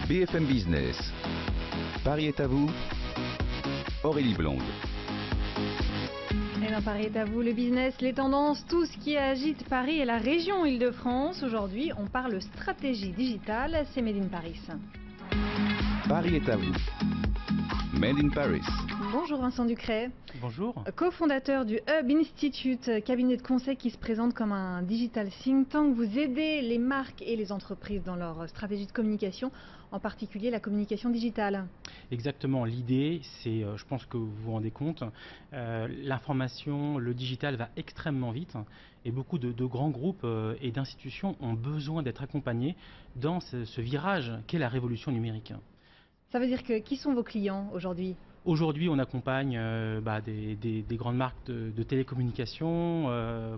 BFM Business. Paris est à vous, Aurélie Blonde. Et bien Paris est à vous, le business, les tendances, tout ce qui agite Paris et la région Île-de-France. Aujourd'hui, on parle stratégie digitale, c'est Made in Paris. Paris est à vous, Made in Paris. Bonjour Vincent Ducret. Bonjour. Co-fondateur du Hub Institute, cabinet de conseil qui se présente comme un digital think tank. Vous aidez les marques et les entreprises dans leur stratégie de communication, en particulier la communication digitale. Exactement. L'idée, c'est, je pense que vous vous rendez compte, l'information, le digital va extrêmement vite et beaucoup de grands groupes et d'institutions ont besoin d'être accompagnés dans ce virage qu'est la révolution numérique. Ça veut dire que qui sont vos clients aujourd'hui ? Aujourd'hui, on accompagne des grandes marques de télécommunications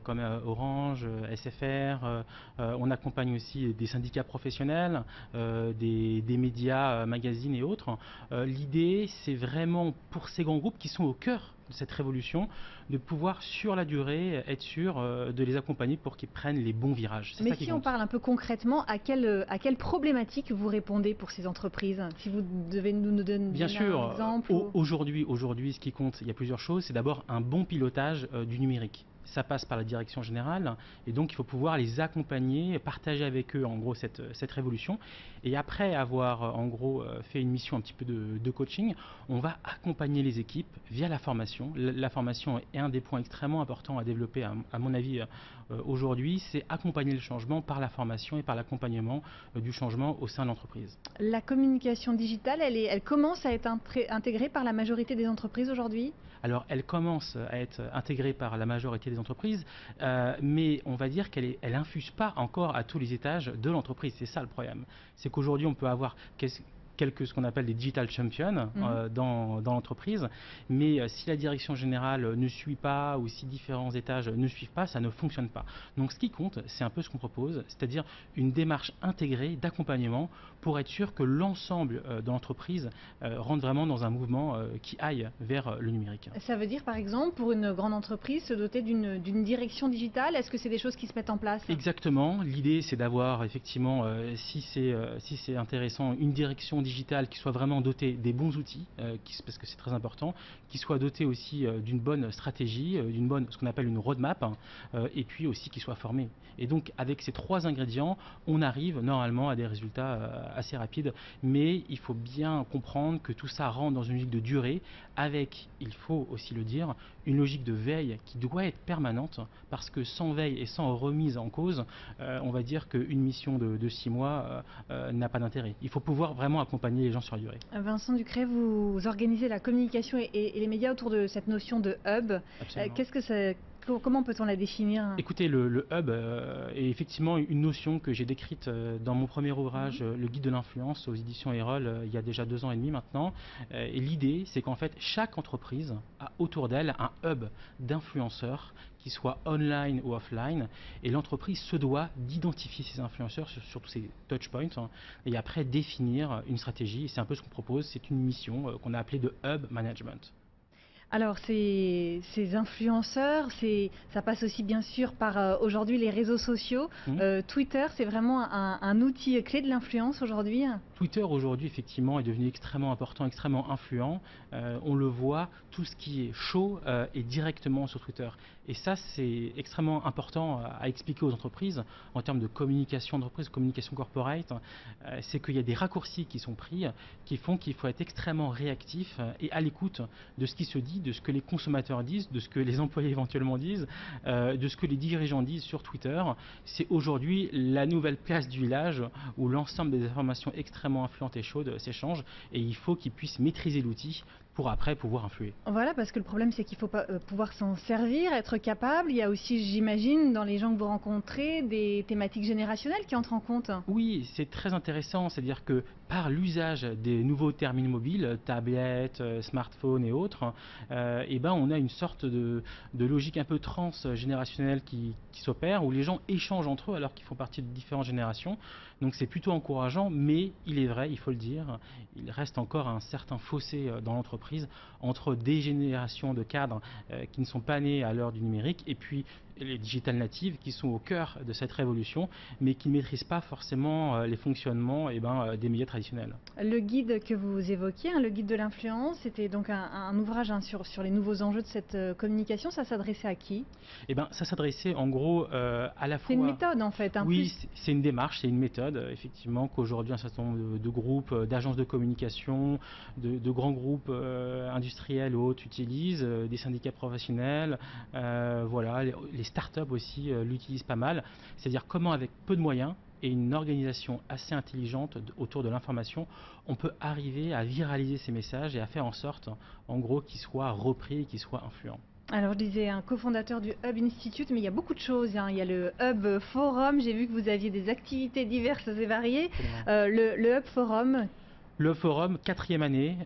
comme Orange, SFR. On accompagne aussi des syndicats professionnels, des médias, magazines et autres. L'idée, c'est vraiment pour ces grands groupes qui sont au cœur de cette révolution, de pouvoir sur la durée être sûr de les accompagner pour qu'ils prennent les bons virages. Mais si on parle un peu concrètement, à quelle problématique vous répondez pour ces entreprises ? Si vous devez nous donner Bien sûr, un exemple. Aujourd'hui, ce qui compte, il y a plusieurs choses. C'est d'abord un bon pilotage du numérique. Ça passe par la direction générale et donc il faut pouvoir les accompagner, partager avec eux en gros cette révolution. Et après avoir en gros fait une mission un petit peu de coaching, on va accompagner les équipes via la formation. La formation est un des points extrêmement importants à développer à mon avis aujourd'hui, c'est accompagner le changement par la formation et par l'accompagnement du changement au sein de l'entreprise. La communication digitale, elle commence à être intégrée par la majorité des entreprises aujourd'hui ? Alors elle commence à être intégrée par la majorité des entreprises, mais on va dire qu'elle infuse pas encore à tous les étages de l'entreprise. C'est ça le problème. C'est qu'aujourd'hui on peut avoir ce qu'on appelle des digital champions dans l'entreprise, mais si la direction générale ne suit pas ou si différents étages ne suivent pas, ça ne fonctionne pas. Donc ce qui compte, c'est un peu ce qu'on propose, c'est-à-dire une démarche intégrée d'accompagnement pour être sûr que l'ensemble de l'entreprise rentre vraiment dans un mouvement qui aille vers le numérique. Ça veut dire par exemple pour une grande entreprise se doter d'une direction digitale, est-ce que c'est des choses qui se mettent en place ? Exactement, l'idée c'est d'avoir effectivement, si c'est intéressant, une direction digitale qui soit vraiment dotée des bons outils, parce que c'est très important, qui soit dotée aussi d'une bonne stratégie, ce qu'on appelle une roadmap, et puis aussi qui soit formée. Et donc avec ces trois ingrédients, on arrive normalement à des résultats assez rapides, mais il faut bien comprendre que tout ça rentre dans une logique de durée, avec, il faut aussi le dire, une logique de veille qui doit être permanente, parce que sans veille et sans remise en cause, on va dire qu'une mission de 6 mois n'a pas d'intérêt. Il faut pouvoir vraiment accompagner les gens sur la durée. Vincent Ducret, vous organisez la communication et les médias autour de cette notion de hub. Comment peut-on la définir ? Écoutez, le hub est effectivement une notion que j'ai décrite dans mon premier ouvrage, Le guide de l'influence, aux éditions Erol, il y a déjà 2 ans et demi maintenant. Et l'idée, c'est qu'en fait, chaque entreprise a autour d'elle un hub d'influenceurs, qui soit online ou offline, et l'entreprise se doit d'identifier ces influenceurs sur tous ces touchpoints, et après définir une stratégie. C'est un peu ce qu'on propose, c'est une mission qu'on a appelée de hub management. Alors ces influenceurs, ça passe aussi bien sûr par aujourd'hui les réseaux sociaux. Twitter, c'est vraiment un outil clé de l'influence aujourd'hui. Twitter aujourd'hui effectivement est devenu extrêmement important, extrêmement influent. On le voit, tout ce qui est chaud est directement sur Twitter. Et ça c'est extrêmement important à expliquer aux entreprises en termes de communication d'entreprise, communication corporate. C'est qu'il y a des raccourcis qui sont pris qui font qu'il faut être extrêmement réactif et à l'écoute de ce qui se dit, de ce que les consommateurs disent, de ce que les employés éventuellement disent, de ce que les dirigeants disent sur Twitter. C'est aujourd'hui la nouvelle place du village où l'ensemble des informations extrêmement influentes et chaudes s'échangent et il faut qu'ils puissent maîtriser l'outil pour après pouvoir influer. Voilà, parce que le problème c'est qu'il faut pouvoir s'en servir, être capable. Il y a aussi, j'imagine, dans les gens que vous rencontrez, des thématiques générationnelles qui entrent en compte. Oui, c'est très intéressant, c'est-à-dire que par l'usage des nouveaux terminaux mobiles, tablettes, smartphones et autres, on a une sorte de logique un peu transgénérationnelle qui s'opère, où les gens échangent entre eux alors qu'ils font partie de différentes générations. Donc c'est plutôt encourageant, mais il est vrai, il faut le dire, il reste encore un certain fossé dans l'entreprise entre des générations de cadres qui ne sont pas nés à l'heure du numérique et puis les digital natives, qui sont au cœur de cette révolution, mais qui ne maîtrisent pas forcément les fonctionnements des médias traditionnels. Le guide que vous évoquiez, le guide de l'influence, c'était donc un ouvrage sur les nouveaux enjeux de cette communication. Ça s'adressait à qui? Ça s'adressait en gros à la fois... C'est une méthode en fait. Oui, c'est une démarche, c'est une méthode, effectivement, qu'aujourd'hui un certain nombre de groupes, d'agences de communication, de grands groupes industriels ou autres utilisent, des syndicats professionnels, voilà, les startups aussi l'utilisent pas mal. C'est-à-dire comment avec peu de moyens et une organisation assez intelligente autour de l'information, on peut arriver à viraliser ces messages et à faire en sorte, en gros, qu'ils soient repris et qu'ils soient influents. Alors je disais un cofondateur du Hub Institute, mais il y a beaucoup de choses. Il y a le Hub Forum, j'ai vu que vous aviez des activités diverses et variées. Le Hub Forum. Le forum, 4e année,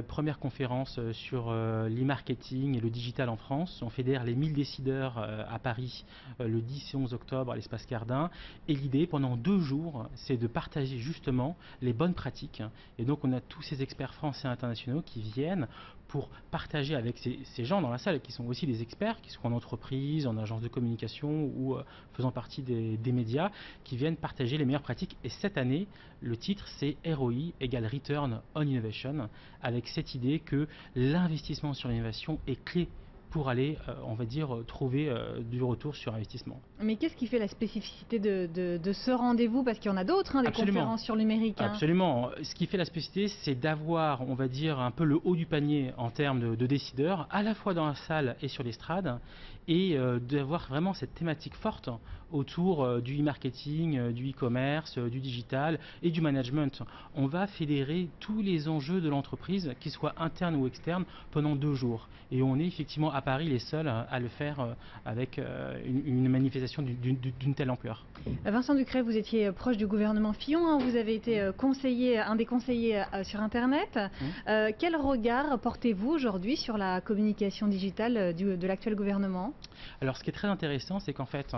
première conférence sur l'e-marketing et le digital en France. On fédère les 1000 décideurs à Paris le 10 et 11 octobre à l'espace Cardin. Et l'idée, pendant 2 jours, c'est de partager justement les bonnes pratiques. Et donc on a tous ces experts français et internationaux qui viennent pour partager avec ces gens dans la salle, qui sont aussi des experts, qui sont en entreprise, en agence de communication ou faisant partie des médias, qui viennent partager les meilleures pratiques. Et cette année, le titre c'est ROI égale Return on Innovation, avec cette idée que l'investissement sur l'innovation est clé pour aller, on va dire, trouver du retour sur investissement. Mais qu'est-ce qui fait la spécificité de ce rendez-vous? Parce qu'il y en a d'autres, des conférences sur le numérique. Absolument. Ce qui fait la spécificité, c'est d'avoir, on va dire, un peu le haut du panier en termes de décideurs, à la fois dans la salle et sur l'estrade, et d'avoir vraiment cette thématique forte autour du e-marketing, du e-commerce, du digital et du management. On va fédérer tous les enjeux de l'entreprise, qu'ils soient internes ou externes, pendant 2 jours. Et on est effectivement à Paris les seuls à le faire avec une manifestation d'une telle ampleur. Vincent Ducret, vous étiez proche du gouvernement Fillon, vous avez été conseiller, un des conseillers sur Internet. Quel regard portez-vous aujourd'hui sur la communication digitale de l'actuel gouvernement? Alors ce qui est très intéressant, c'est qu'en fait,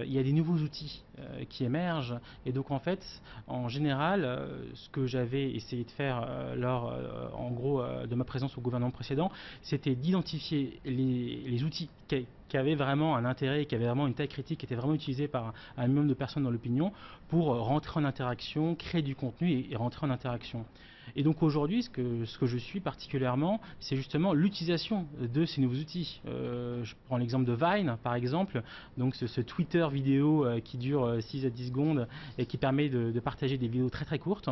il y a des nouveaux outils qui émergent, et donc en fait, en général, ce que j'avais essayé de faire lors, en gros, de ma présence au gouvernement précédent, c'était d'identifier les outils qui avaient vraiment un intérêt, qui avaient vraiment une taille critique, qui étaient vraiment utilisés par un minimum de personnes dans l'opinion, pour rentrer en interaction, créer du contenu et rentrer en interaction. Et donc aujourd'hui, ce que je suis particulièrement, c'est justement l'utilisation de ces nouveaux outils. Je prends l'exemple de Vine, par exemple, donc ce Twitter vidéo qui dure 6 à 10 secondes et qui permet de partager des vidéos très très courtes.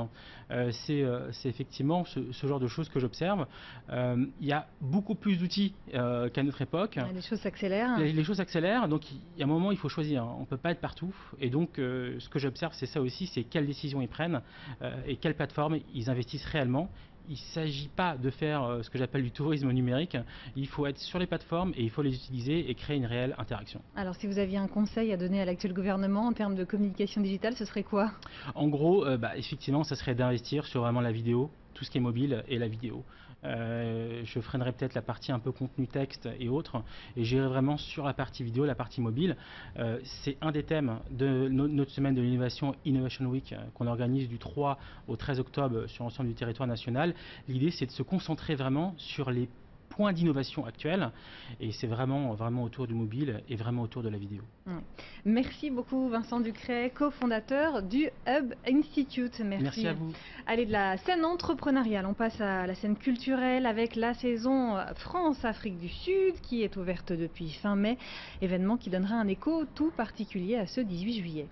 C'est effectivement ce genre de choses que j'observe. Il y a beaucoup plus d'outils qu'à notre époque. Les choses s'accélèrent. Les choses s'accélèrent, donc il y a un moment il faut choisir. On ne peut pas être partout. Et donc ce que j'observe, c'est ça aussi, c'est quelles décisions ils prennent et quelles plateformes ils investissent réellement. Il ne s'agit pas de faire ce que j'appelle du tourisme numérique. Il faut être sur les plateformes et il faut les utiliser et créer une réelle interaction. Alors si vous aviez un conseil à donner à l'actuel gouvernement en termes de communication digitale, ce serait quoi? En gros, effectivement, ça serait d'investir sur vraiment la vidéo, tout ce qui est mobile et la vidéo. Je freinerai peut-être la partie un peu contenu texte et autres, et j'irai vraiment sur la partie vidéo, la partie mobile. C'est un des thèmes de notre semaine de l'innovation Innovation Week qu'on organise du 3 au 13 octobre sur l'ensemble du territoire national. L'idée, c'est de se concentrer vraiment sur les points d'innovation actuels, et c'est vraiment autour du mobile et vraiment autour de la vidéo. Merci beaucoup Vincent Ducret, cofondateur du Hub Institute. Merci à vous. Allez, de la scène entrepreneuriale, on passe à la scène culturelle avec la saison France-Afrique du Sud qui est ouverte depuis fin mai, événement qui donnera un écho tout particulier à ce 18 juillet.